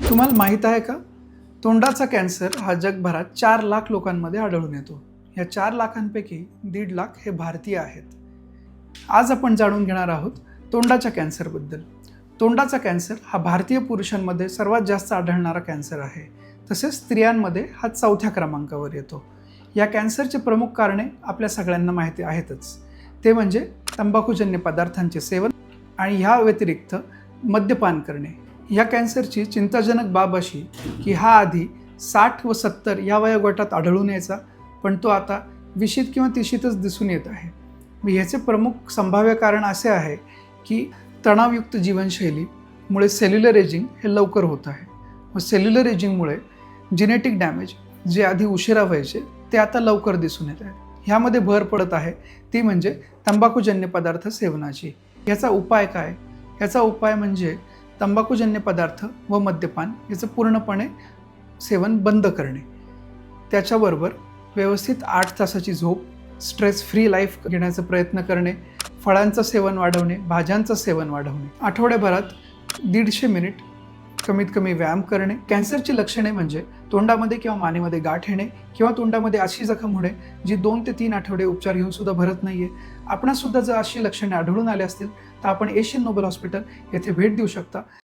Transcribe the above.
तुम्हाला माहीत आहे का? तोंडाचा कॅन्सर हा जगभरात 4 लाख लोकांमध्ये आढळून येतो. या 4 लाखांपैकी 1.5 लाख हे भारतीय आहेत. आज आपण जाणून घेणार आहोत तोंडाच्या कॅन्सरबद्दल. तोंडाचा कॅन्सर हा भारतीय पुरुषांमध्ये सर्वात जास्त आढळणारा कॅन्सर आहे. तसेच स्त्रियांमध्ये हा 4थ्या क्रमांकावर येतो. या कॅन्सरचे प्रमुख कारणे आपल्या सगळ्यांना माहिती आहेतच. ते म्हणजे तंबाखूजन्य पदार्थांचे सेवन आणि ह्या व्यतिरिक्त मद्यपान करणे. या कॅन्सरची चिंताजनक बाब अशी की हा आधी 60 व 70 या वयोगटात आढळून यायचा, पण तो आता 20शीत किंवा 30शीतच दिसून येत आहे. ह्याचे प्रमुख संभाव्य कारण असे आहे की तणावयुक्त जीवनशैलीमुळे सेल्युलर एजिंग हे लवकर होत आहे. व सेल्युलर एजिंगमुळे जेनेटिक डॅमेज जे आधी उशिरा व्हायचे ते आता लवकर दिसून येत आहेत. ह्यामध्ये भर पडत आहे ती म्हणजे तंबाखूजन्य पदार्थ सेवनाची. याचा उपाय काय? याचा उपाय म्हणजे तंबाखूजन्य पदार्थ व मद्यपान याचं पूर्णपणे सेवन बंद करणे. त्याच्याबरोबर व्यवस्थित 8 तासाची झोप, स्ट्रेस फ्री लाईफ घेण्याचा प्रयत्न करणे, फळांचं सेवन वाढवणे, भाज्यांचं सेवन वाढवणे, आठवड्याभरात 150 मिनिट कमीत कमी व्यायाम करणे. कॅन्सरची लक्षणे म्हणजे तोंडामध्ये किंवा मानेमध्ये गाठ येणे किंवा तोंडामध्ये अशी जखम होणे जी 2 ते 3 आठवडे उपचार घेऊन सुद्धा भरत नाहीये. आपणास सुद्धा जर अशी लक्षणे आढळून आली असतील तर आपण एशियन नोबेल हॉस्पिटल येथे भेट देऊ शकता.